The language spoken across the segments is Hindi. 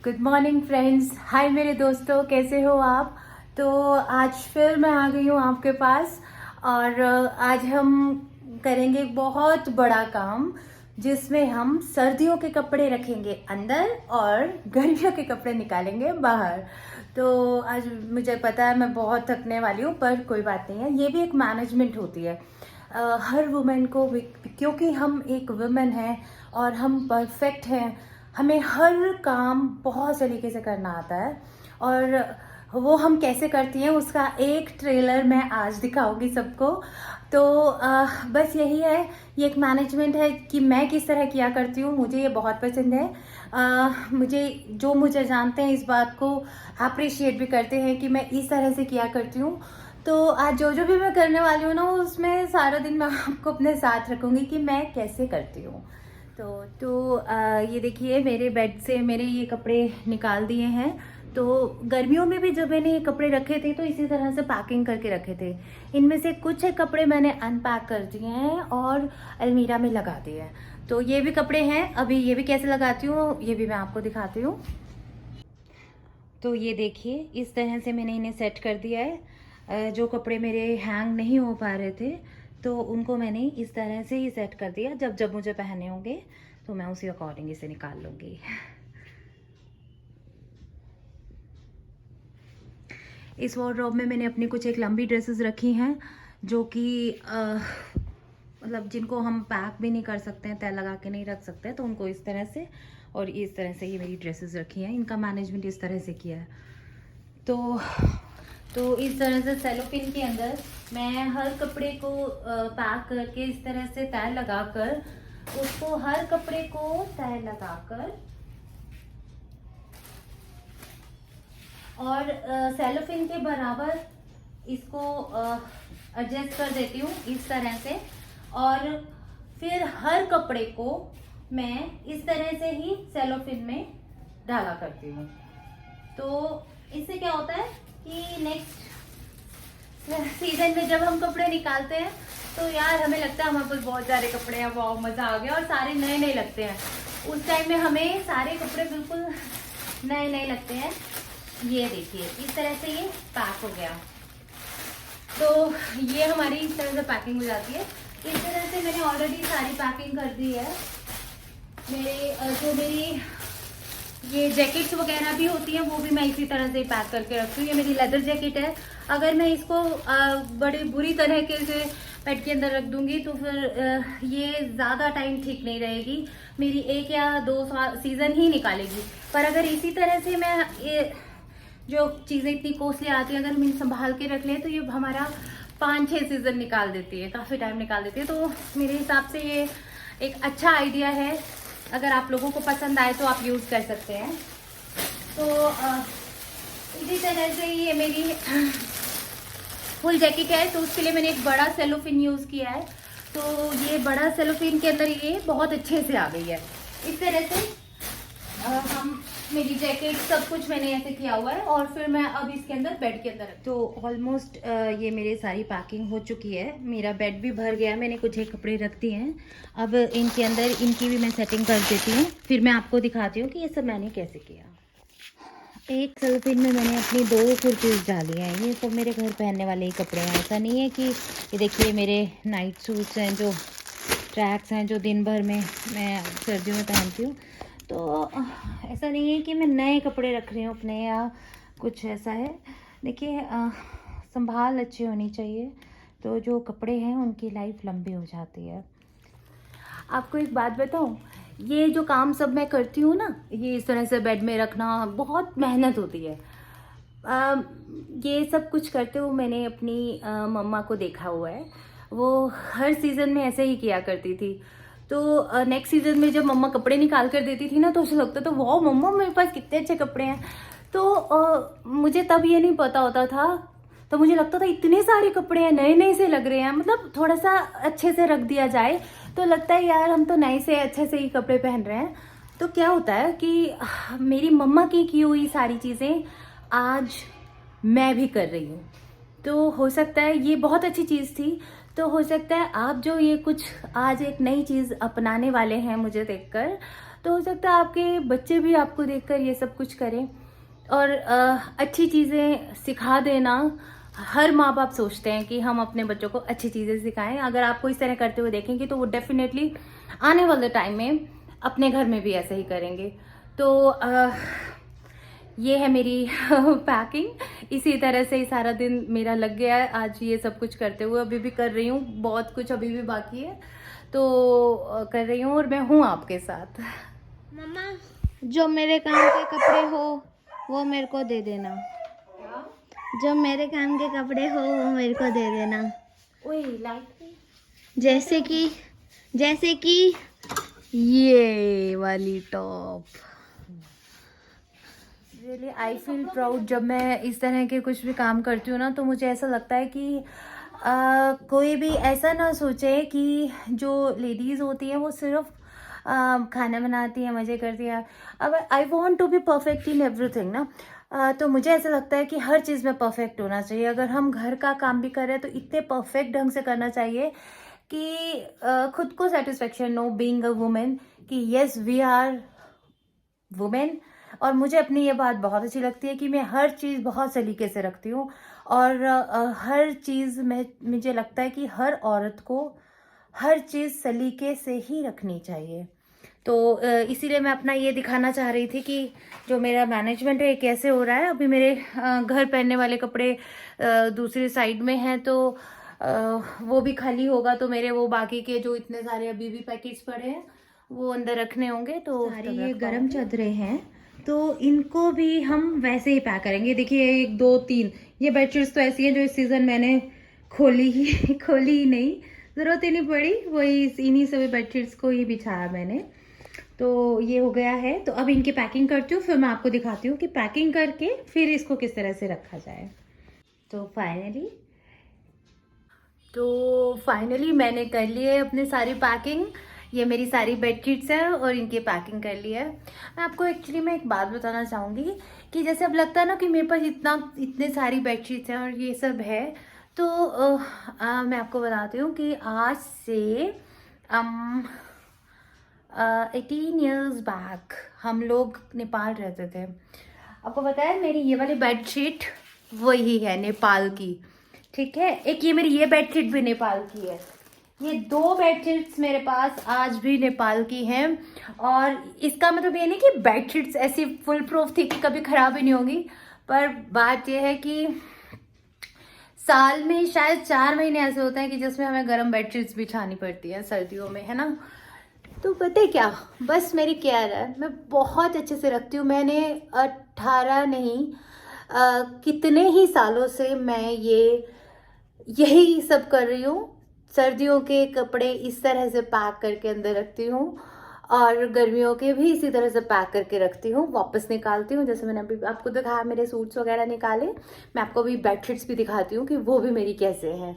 Good morning friends. हाय मेरे दोस्तों, कैसे हो आप। तो आज फिर मैं आ गई हूँ आपके पास और आज हम करेंगे एक बहुत बड़ा काम जिसमें हम सर्दियों के कपड़े रखेंगे अंदर और गर्मियों के कपड़े निकालेंगे बाहर। तो आज मुझे पता है मैं बहुत थकने वाली हूँ, पर कोई बात नहीं है, ये भी एक मैनेजमेंट होती है। हर वुमेन को, क्योंकि हम एक वुमेन हैं और हम परफेक्ट हैं, हमें हर काम बहुत तरीके से करना आता है और वो हम कैसे करती हैं उसका एक ट्रेलर मैं आज दिखाऊंगी सबको। तो बस यही है, ये एक मैनेजमेंट है कि मैं किस तरह किया करती हूँ। मुझे ये बहुत पसंद है। मुझे जानते हैं इस बात को अप्रिशिएट भी करते हैं कि मैं इस तरह से किया करती हूँ। तो आज जो भी मैं करने वाली हूँ ना, उसमें सारा दिन मैं आपको अपने साथ रखूँगी कि मैं कैसे करती हूँ। ये देखिए, मेरे बेड से मैंने ये कपड़े निकाल दिए हैं। तो गर्मियों में भी जब मैंने ये कपड़े रखे थे तो इसी तरह से पैकिंग करके रखे थे। इनमें से कुछ कपड़े मैंने अनपैक कर दिए हैं और अलमीरा में लगा दिए हैं। तो ये भी कपड़े हैं, अभी ये भी कैसे लगाती हूँ ये भी मैं आपको दिखाती हूँ। तो ये देखिए, इस तरह से मैंने इन्हें सेट कर दिया है। जो कपड़े मेरे हैंग नहीं हो पा रहे थे तो उनको मैंने इस तरह से ही सेट कर दिया। जब जब मुझे पहनने होंगे तो मैं उसी अकॉर्डिंग इसे निकाल लूँगी। इस वार्डरोब में मैंने अपनी कुछ एक लंबी ड्रेसेस रखी हैं जो कि मतलब जिनको हम पैक भी नहीं कर सकते हैं, तय लगा के नहीं रख सकते, तो उनको इस तरह से और इस तरह से ये मेरी ड्रेसेस रखी हैं। इनका मैनेजमेंट इस तरह से किया है। तो इस तरह से सेलोपिन के अंदर मैं हर कपड़े को पैक करके इस तरह से तय लगाकर उसको हर कपड़े को तय लगाकर और सेलोफिन के बराबर इसको एडजस्ट कर देती हूँ इस तरह से। और फिर हर कपड़े को मैं इस तरह से ही सेलोफिन में डाला करती हूँ। तो इससे क्या होता है कि नेक्स्ट सीजन में जब हम कपड़े निकालते हैं तो यार हमें लगता है हमारे पास बहुत सारे कपड़े हैं, वाह मजा आ गया, और सारे नए नए लगते हैं। उस टाइम में हमें सारे कपड़े बिल्कुल नए नए लगते हैं। ये देखिए, इस तरह से ये पैक हो गया। तो ये हमारी इस तरह से पैकिंग हो जाती है। इस तरह से मैंने ऑलरेडी सारी पैकिंग कर दी है। मेरी ये जैकेट्स वगैरह भी होती हैं वो भी मैं इसी तरह से पैक करके रखती हूँ। ये मेरी लेदर जैकेट है। अगर मैं इसको बड़ी बुरी तरीके से बेड के अंदर रख दूंगी तो फिर ये ज़्यादा टाइम ठीक नहीं रहेगी, मेरी 1 या 2 सीज़न ही निकालेगी। पर अगर इसी तरह से मैं ये जो चीज़ें इतनी कॉस्टली आती हैं अगर हम इन संभाल के रख लें तो ये हमारा 5-6 सीज़न निकाल देती है, काफ़ी टाइम निकाल देती है। तो मेरे हिसाब से ये एक अच्छा आइडिया है। अगर आप लोगों को पसंद आए तो आप यूज़ कर सकते हैं। तो इसी तरह से ये मेरी फुल जैकेट है, तो उसके लिए मैंने एक बड़ा सेलोफिन यूज़ किया है। तो ये बड़ा सेलोफिन के अंदर ये बहुत अच्छे से आ गई है। इस तरह से मेरी जैकेट सब कुछ मैंने ऐसे किया हुआ है और फिर मैं अब इसके अंदर बेड के अंदर। तो ऑलमोस्ट ये मेरी सारी पैकिंग हो चुकी है। मेरा बेड भी भर गया, मैंने कुछ एक कपड़े रख दिए हैं। अब इनके अंदर इनकी भी मैं सेटिंग कर देती हूँ, फिर मैं आपको दिखाती हूँ कि ये सब मैंने कैसे किया। एक सेलोफिन में मैंने अपनी 2 कुर्तीज़ डाली हैं। ये सब मेरे घर पहनने वाले ही कपड़े हैं। ऐसा नहीं है कि ये देखिए मेरे नाइट सूट्स हैं, जो ट्रैक्स हैं, जो दिन भर में मैं सर्दियों में पहनती हूँ। तो ऐसा नहीं है कि मैं नए कपड़े रख रही हूँ अपने या कुछ ऐसा है। देखिए, संभाल अच्छी होनी चाहिए तो जो कपड़े हैं उनकी लाइफ लंबी हो जाती है। आपको एक बात बताऊँ, ये जो काम सब मैं करती हूँ ना, ये इस तरह से बेड में रखना बहुत मेहनत होती है। ये सब कुछ करते हुए मैंने अपनी मम्मा को देखा हुआ है। वो हर सीज़न में ऐसे ही किया करती थी। तो नेक्स्ट सीज़न में जब मम्मा कपड़े निकाल कर देती थी ना तो उसे लगता था वाह मम्मा मेरे पास कितने अच्छे कपड़े हैं। तो मुझे तब ये नहीं पता होता था, तो मुझे लगता था इतने सारे कपड़े हैं, नए नए से लग रहे हैं, मतलब थोड़ा सा अच्छे से रख दिया जाए तो लगता है यार हम तो नए से अच्छे से ही कपड़े पहन रहे हैं। तो क्या होता है कि मेरी मम्मा की हुई सारी चीज़ें आज मैं भी कर रही हूँ। तो हो सकता है ये बहुत अच्छी चीज़ थी। तो हो सकता है आप जो ये कुछ आज एक नई चीज़ अपनाने वाले हैं मुझे देखकर, तो हो सकता है आपके बच्चे भी आपको देखकर ये सब कुछ करें। और अच्छी चीज़ें सिखा देना, हर माँ बाप सोचते हैं कि हम अपने बच्चों को अच्छी चीज़ें सिखाएं। अगर आपको इस तरह करते हुए देखेंगे तो वो डेफिनेटली आने वाले टाइम में अपने घर में भी ऐसे ही करेंगे। तो ये है मेरी पैकिंग। इसी तरह से ही सारा दिन मेरा लग गया है आज ये सब कुछ करते हुए। अभी भी कर रही हूँ, बहुत कुछ अभी भी बाकी है, तो कर रही हूँ और मैं हूँ आपके साथ। मम्मा, जो मेरे काम के कपड़े हो वो मेरे को दे देना। जो मेरे काम के कपड़े हो वो मेरे को दे देना। जैसे कि ये वाली top. Really I feel proud जब मैं इस तरह के कुछ भी काम करती हूँ ना, तो मुझे ऐसा लगता है कि कोई भी ऐसा ना सोचे कि जो लेडीज़ होती हैं वो सिर्फ खाना बनाती हैं, मज़े करती हैं। अब I want to be perfect in everything ना, तो मुझे ऐसा लगता है कि हर चीज़ में परफेक्ट होना चाहिए। अगर हम घर का काम भी कर रहे हैं तो इतने परफेक्ट ढंग से करना चाहिए कि खुद को सेटिस्फेक्शन हो बीइंग अ वुमेन, कि यस वी आर वुमेन। और मुझे अपनी ये बात बहुत अच्छी लगती है कि मैं हर चीज़ बहुत सलीके से रखती हूँ। और हर चीज़ में मुझे लगता है कि हर औरत को हर चीज़ सलीके से ही रखनी चाहिए। तो इसीलिए मैं अपना ये दिखाना चाह रही थी कि जो मेरा मैनेजमेंट है कैसे हो रहा है। अभी मेरे घर पहनने वाले कपड़े दूसरी साइड में हैं, तो वो भी खाली होगा, तो मेरे वो बाकी के जो इतने सारे अभी भी पैकेट्स पड़े हैं वो अंदर रखने होंगे। तो सारी ये गर्म चादरें हैं, तो इनको भी हम वैसे ही पैक करेंगे। देखिए 1 2 3 ये बेडशीट्स तो ऐसी हैं जो इस सीज़न मैंने खोली ही नहीं, ज़रूरत ही नहीं पड़ी, वही इन्हीं सभी बेडशीट्स को ही बिछाया मैंने। तो ये हो गया है, तो अब इनकी पैकिंग करती हूँ, फिर मैं आपको दिखाती हूँ कि पैकिंग करके फिर इसको किस तरह से रखा जाए। तो फाइनली मैंने कर ली है अपनी सारी पैकिंग। ये मेरी सारी बेडशीट्स हैं और इनकी पैकिंग कर ली है। मैं आपको एक्चुअली मैं एक बात बताना चाहूँगी कि जैसे अब लगता है ना कि मेरे पास इतने सारी बेडशीट्स हैं और ये सब है, तो मैं आपको बताती हूँ कि आज से 18 years बैक हम लोग नेपाल रहते थे। आपको पता है मेरी ये वाली बेडशीट वही है नेपाल की, ठीक है। एक ये मेरी ये बेडशीट भी नेपाल की है। ये 2 बेडशीट्स मेरे पास आज भी नेपाल की हैं। और इसका मतलब ये नहीं कि बेडशीट्स ऐसी फुल प्रूफ थी कि कभी ख़राब ही नहीं होगी, पर बात ये है कि साल में शायद 4 महीने ऐसे होते हैं कि जिसमें हमें गर्म बेडशीट्स बिछानी पड़ती है सर्दियों में, है ना। तो पता है क्या, बस मेरी केयर है, मैं बहुत अच्छे से रखती हूँ। मैंने 18 नहीं कितने ही सालों से मैं यही सब कर रही हूँ। सर्दियों के कपड़े इस तरह से पैक करके अंदर रखती हूँ और गर्मियों के भी इसी तरह से पैक करके रखती हूँ, वापस निकालती हूँ। जैसे मैंने अभी आपको दिखाया मेरे सूट्स वगैरह निकाले, मैं आपको अभी बेडशीट्स भी दिखाती हूँ कि वो भी मेरी कैसे हैं।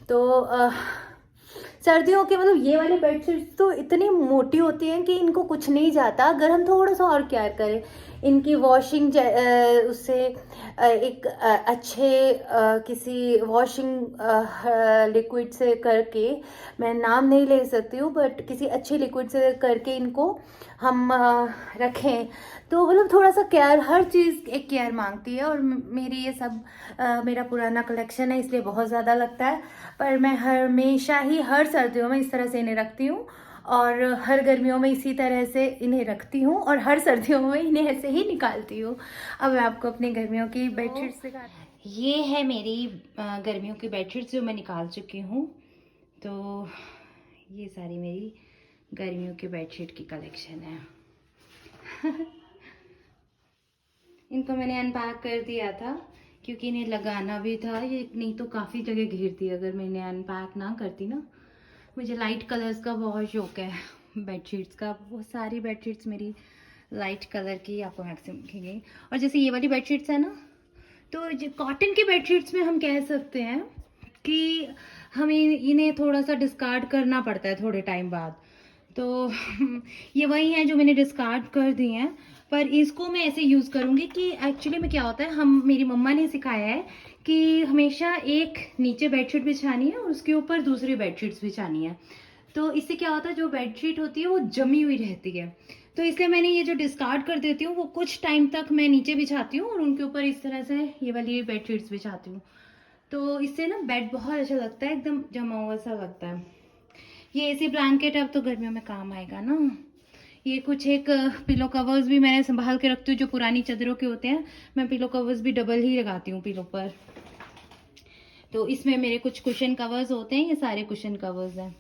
तो सर्दियों के मतलब ये वाली बेडशीट्स तो इतनी मोटी होती हैं कि इनको कुछ नहीं जाता अगर हम थोड़ा सा और केयर करें। इनकी वॉशिंग उससे एक अच्छे किसी वॉशिंग लिक्विड से करके, मैं नाम नहीं ले सकती हूँ, बट किसी अच्छे लिक्विड से करके इनको हम रखें, तो मतलब थोड़ा सा केयर, हर चीज़ एक केयर मांगती है। और मेरी ये सब मेरा पुराना कलेक्शन है इसलिए बहुत ज़्यादा लगता है, पर मैं हमेशा ही हर सर्दियों में इस तरह से इन्हें रखती हूँ और हर गर्मियों में इसी तरह से इन्हें रखती हूँ और हर सर्दियों में इन्हें ऐसे ही निकालती हूँ। अब मैं आपको अपनी गर्मियों की बेडशीट्स दिखाती हूँ। ये है मेरी गर्मियों की बेडशीट्स जो मैं निकाल चुकी हूँ। तो ये सारी मेरी गर्मियों की बेडशीट की कलेक्शन है। इनको मैंने अनपैक कर दिया था क्योंकि इन्हें लगाना भी था, ये नहीं तो काफ़ी जगह घेरती अगर मैं इन्हें अनपैक ना करती ना। मुझे लाइट कलर्स का बहुत शौक है बेडशीट्स का, वो सारी बेडशीट्स मेरी लाइट कलर की आपको मैक्सिमम दिखेंगी। और जैसे ये वाली बेडशीट्स है ना, तो जो कॉटन की बेडशीट्स में हम कह सकते हैं कि हमें इन्हें थोड़ा सा डिस्कार्ड करना पड़ता है थोड़े टाइम बाद। तो ये वही हैं जो मैंने डिस्कार्ड कर दी हैं, पर इसको मैं ऐसे यूज़ करूँगी कि एक्चुअली में क्या होता है, मेरी मम्मा ने सिखाया है कि हमेशा एक नीचे बेडशीट बिछानी है और उसके ऊपर दूसरी बेडशीट्स बिछानी है। तो इससे क्या होता है, जो बेडशीट होती है वो जमी हुई रहती है। तो इसलिए मैंने ये जो डिस्कार्ड कर देती हूँ वो कुछ टाइम तक मैं नीचे बिछाती हूँ और उनके ऊपर इस तरह से ये वाली बेडशीट्स बिछाती हूँ। तो इससे ना बेड बहुत अच्छा लगता है, एकदम जमा हुआ सा लगता है। ये ऐसी ब्लैंकेट अब तो गर्मियों में काम आएगा ना। ये कुछ एक पिलो कवर्स भी मैंने संभाल के रखती हूँ, जो पुरानी चादरों के होते हैं। मैं पिलो कवर्स भी डबल ही लगाती हूँ पिलो पर। तो इसमें मेरे कुछ कुशन कवर्स होते हैं, ये सारे कुशन कवर्स हैं।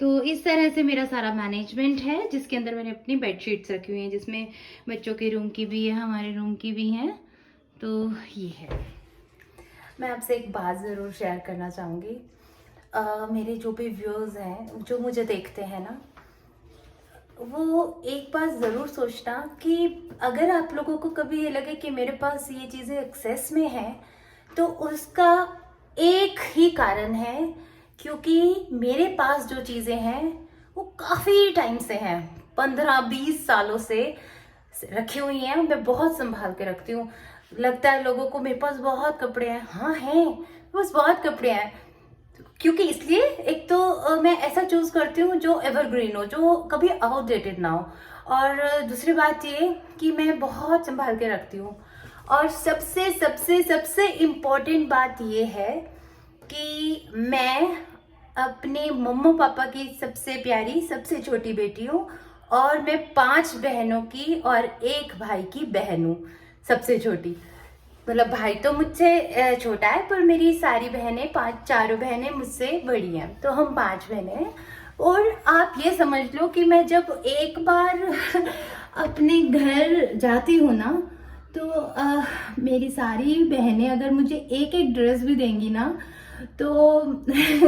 तो इस तरह से मेरा सारा मैनेजमेंट है, जिसके अंदर मैंने अपनी बेडशीट्स रखी हुई हैं, जिसमें बच्चों के रूम की भी है, हमारे रूम की भी हैं। तो ये है। मैं आपसे एक बात ज़रूर शेयर करना चाहूँगी। मेरे जो भी व्यूअर्स हैं, जो मुझे देखते हैं ना, वो एक बात ज़रूर सोचना कि अगर आप लोगों को कभी ये लगे कि मेरे पास ये चीज़ें एक्सेस में हैं, तो उसका एक ही कारण है, क्योंकि मेरे पास जो चीज़ें हैं वो काफ़ी टाइम से हैं, 15-20 सालों से रखी हुई हैं। मैं बहुत संभाल के रखती हूँ। लगता है लोगों को मेरे पास बहुत कपड़े हैं, हाँ हैं, बस बहुत कपड़े हैं। क्योंकि इसलिए एक तो मैं ऐसा चूज करती हूँ जो एवरग्रीन हो, जो कभी आउटडेटेड ना हो, और दूसरी बात ये कि मैं बहुत संभाल के रखती हूँ। और सबसे सबसे सबसे इम्पोर्टेंट बात ये है कि मैं अपने मम्मा पापा की सबसे प्यारी सबसे छोटी बेटी हूँ, और मैं 5 बहनों की और 1 भाई की बहन हूँ, सबसे छोटी। मतलब भाई तो मुझसे छोटा है, पर मेरी सारी बहनें 4 बहनें मुझसे बड़ी हैं, तो हम 5 बहनें हैं। और आप ये समझ लो कि मैं जब एक बार अपने घर जाती हूँ ना, तो मेरी सारी बहनें अगर मुझे एक एक ड्रेस भी देंगी ना, तो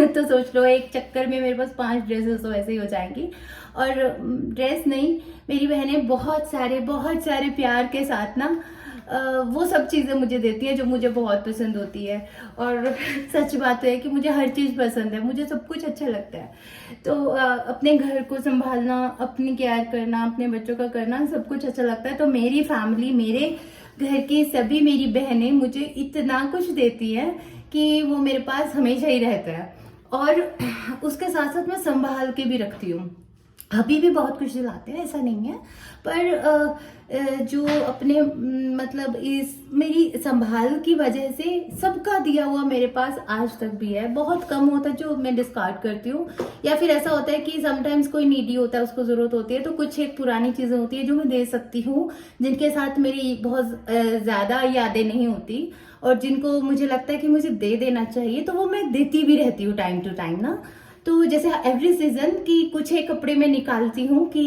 तो सोच लो एक चक्कर में मेरे पास 5 ड्रेसेस तो ऐसे ही हो जाएंगी। और ड्रेस नहीं, मेरी बहनें बहुत सारे प्यार के साथ ना वो सब चीज़ें मुझे देती है जो मुझे बहुत पसंद होती है। और सच बात है कि मुझे हर चीज़ पसंद है, मुझे सब कुछ अच्छा लगता है। तो अपने घर को संभालना, अपनी केयर करना, अपने बच्चों का करना, सब कुछ अच्छा लगता है। तो मेरी फैमिली, मेरे घर की सभी मेरी बहनें मुझे इतना कुछ देती है कि वो मेरे पास हमेशा ही रहता है। और उसके साथ साथ मैं संभाल के भी रखती हूँ। अभी भी बहुत कुछ दिलाते हैं, ऐसा नहीं है, पर जो अपने मतलब इस मेरी संभाल की वजह से सबका दिया हुआ मेरे पास आज तक भी है। बहुत कम होता है जो मैं डिस्कार्ड करती हूँ, या फिर ऐसा होता है कि समटाइम्स कोई नीडी होता है, उसको ज़रूरत होती है, तो कुछ एक पुरानी चीज़ें होती है जो मैं दे सकती हूँ, जिनके साथ मेरी बहुत ज़्यादा यादें नहीं होती, और जिनको मुझे लगता है कि मुझे दे देना चाहिए, तो वो मैं देती भी रहती हूँ टाइम टू टाइम ना। तो जैसे एवरी सीजन की कुछ एक कपड़े मैं निकालती हूँ कि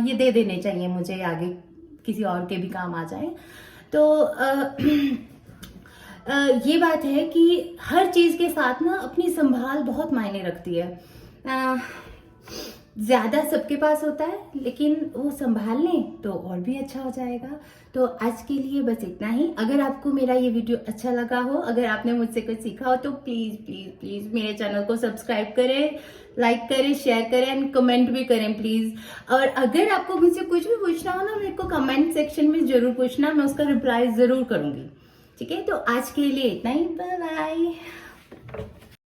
ये दे देने चाहिए मुझे, आगे किसी और के भी काम आ जाए। तो ये बात है कि हर चीज़ के साथ ना अपनी संभाल बहुत मायने रखती है। ज़्यादा सबके पास होता है, लेकिन वो संभाल लें तो और भी अच्छा हो जाएगा। तो आज के लिए बस इतना ही। अगर आपको मेरा ये वीडियो अच्छा लगा हो, अगर आपने मुझसे कुछ सीखा हो, तो प्लीज़ प्लीज़ प्लीज़ मेरे चैनल को सब्सक्राइब करें, लाइक करें, शेयर करें एंड कमेंट भी करें प्लीज़। और अगर आपको मुझसे कुछ भी पूछना हो ना, मेरे को कमेंट सेक्शन में ज़रूर पूछना, मैं उसका रिप्लाई ज़रूर करूँगी। ठीक है, तो आज के लिए इतना ही। Bye bye.